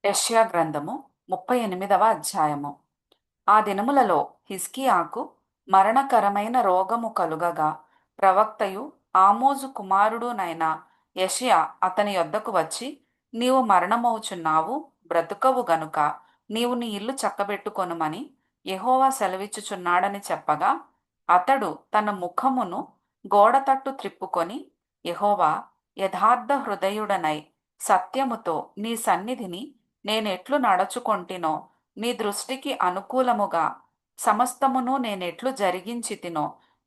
యెషయా గ్రంథము 38వ అధ్యాయము. ఆ దినములలో హిజ్కియాకు మరణకరమైన రోగము కలుగగా ప్రవక్తయు ఆమోజు కుమారుడునైన యెషయా అతని యొద్దకు వచ్చి, నీవు మరణమవుచున్నావు, బ్రతుకవు గనుక నీవు నీ ఇల్లు చక్కబెట్టుకొనుమని యెహోవా సెలవిచ్చుచున్నాడని చెప్పగా, అతడు తన ముఖమును గోడతట్టు త్రిప్పుకొని, యెహోవా, యథార్థ హృదయుడనై సత్యముతో నీ సన్నిధిని నేనెట్లు నడచుకొంటినో, నీ దృష్టికి అనుకూలముగా సమస్తమును నేనెట్లు జరిగించితినో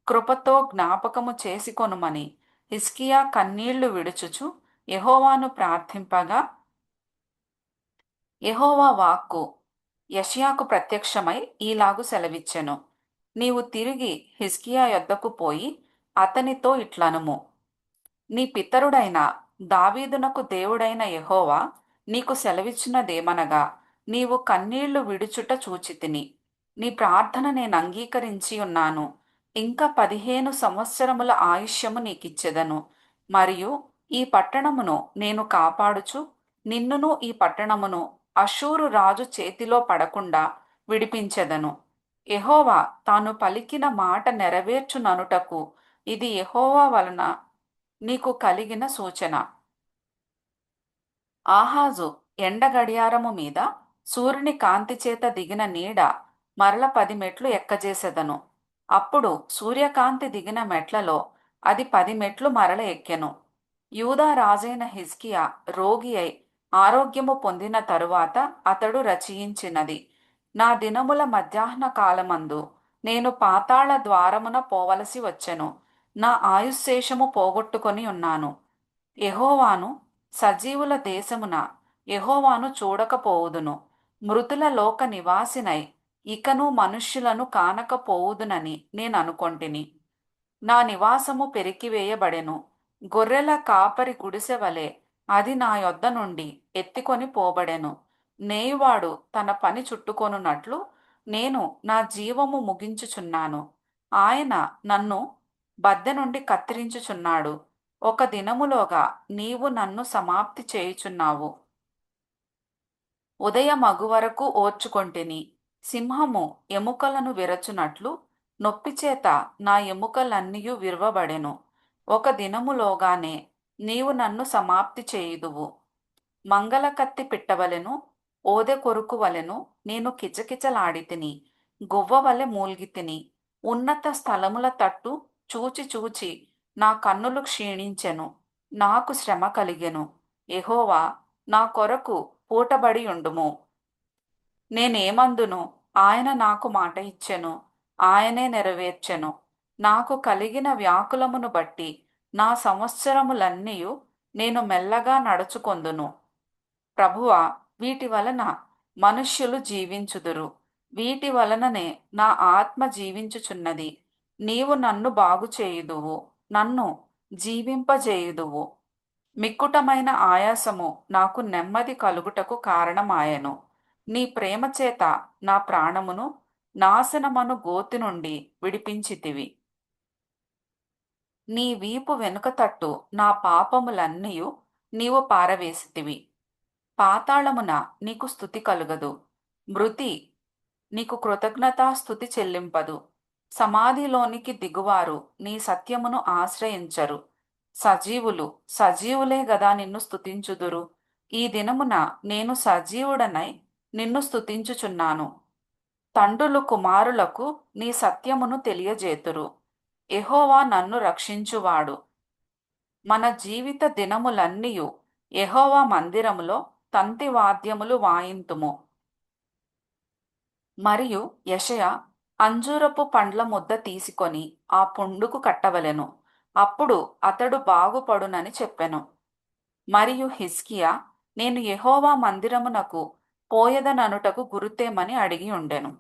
కృపతో జ్ఞాపకము చేసుకొనుమని హిజ్కియా కన్నీళ్లు విడుచుచు యెహోవాను ప్రార్థింపగా, యెహోవా వాక్కు యెషయాకు ప్రత్యక్షమై ఈలాగు సెలవిచ్చెను. నీవు తిరిగి హిజ్కియా యొద్దకు పోయి అతనితో ఇట్లనుము, నీ పితరుడైన దావీదునకు దేవుడైన యెహోవా నీకు సెలవిచ్చినదేమనగా, నీవు కన్నీళ్లు విడుచుట చూచితిని, నీ ప్రార్థన నేను అంగీకరించి ఉన్నాను. ఇంకా 15 సంవత్సరముల ఆయుష్యము నీకిచ్చెదను. మరియు ఈ పట్టణమును నేను కాపాడుచు నిన్నును ఈ పట్టణమును అషూరు రాజు చేతిలో పడకుండా విడిపించెదను. యెహోవా తాను పలికిన మాట నెరవేర్చుననుటకు ఇది యెహోవా వలన నీకు కలిగిన సూచన. ఆహాజు ఎండ గడియారము మీద సూర్యుని కాంతి చేత దిగిన నీడ మరల 10 మెట్లు ఎక్కజేసెదను. అప్పుడు సూర్యకాంతి దిగిన మెట్లలో అది 10 మెట్లు మరల ఎక్కెను. యూదా రాజైన హిజ్కియా రోగి అయి ఆరోగ్యము పొందిన తరువాత అతడు రచయించినది. నా దినముల మధ్యాహ్న కాలమందు నేను పాతాళ ద్వారమున పోవలసి వచ్చెను. నా ఆయుశ్శేషము పోగొట్టుకొని ఉన్నాను. యెహోవాను, సజీవుల దేశమున యెహోవాను చూడకపోవుదును. మృతుల లోక నివాసినై ఇకను మనుష్యులను కానకపోవుదునని నేననుకొంటిని. నా నివాసము పెరికివేయబడెను. గొర్రెల కాపరి గుడిసెవలె అది నా యొద్ద నుండి ఎత్తికొని పోబడెను. నేయువాడు తన పని చుట్టుకొనున్నట్లు నేను నా జీవము ముగించుచున్నాను. ఆయన నన్ను బద్దె నుండి కత్తిరించుచున్నాడు. ఒక దినములోగా నీవు నన్ను సమాప్తి చేయుచున్నావు. ఉదయమగు వరకు ఓర్చుకొంటిని. సింహము ఎముకలను విరచునట్లు నొప్పిచేత నా ఎముకలన్నీయు విరవబడెను. ఒక దినములోగానే నీవు నన్ను సమాప్తి చేయుదువు. మంగళకత్తి పిట్టవలెను, ఓదె కొరుకు వలెను నేను కిచకిచలాడితిని. గువ్వవలె మూల్గితిని. ఉన్నత స్థలముల తట్టు చూచి చూచి నా కన్నులు క్షీణించెను. నాకు శ్రమ కలిగెను. యెహోవా, నా కొరకు పూటబడి ఉండుము. నేనేమందును? ఆయన నాకు మాట ఇచ్చెను. ఆయనే నెరవేర్చెను. నాకు కలిగిన వ్యాకులమును బట్టి నా సంవత్సరములన్నీయు నేను మెల్లగా నడుచుకొందును. ప్రభువా, వీటి వలన మనుష్యులు జీవించుదురు. వీటి వలననే నా ఆత్మ జీవించుచున్నది. నీవు నన్ను బాగుచేయుదువు, నన్ను జీవింపజేయుదువు. మిక్కుటమైన ఆయాసము నాకు నెమ్మది కలుగుటకు కారణమాయెను. నీ ప్రేమ చేత నా ప్రాణమును నాశనమను గోతి నుండి విడిపించితివి. నీ వీపు వెనుక తట్టు నా పాపములన్నీయు నీవు పారవేసితివి. పాతాళమున నీకు స్తుతి కలుగదు. మృతి నీకు కృతజ్ఞతాస్తుతి చెల్లింపదు. సమాధిలోనికి దిగువారు నీ సత్యమును ఆశ్రయించరు. సజీవులు సజీవులే గదా నిన్ను స్తుతించుదురు. ఈ దినమున నేను సజీవుడనై నిన్ను స్తుతించుచున్నాను. తండ్రులు కుమారులకు నీ సత్యమును తెలియజేతురు. యెహోవా నన్ను రక్షించువాడు. మన జీవిత దినములన్నీయు యెహోవా మందిరములో తంతి వాద్యములు వాయింతుము. మరియు యెషయా అంజూరపు పండ్ల ముద్ద తీసుకొని ఆ పుండుకు కట్టవలెను, అప్పుడు అతడు బాగుపడునని చెప్పెను. మరియు హిజ్కియా, నేను యెహోవా మందిరమునకు పోయదననుటకు గురుతేమని అడిగి ఉండెను.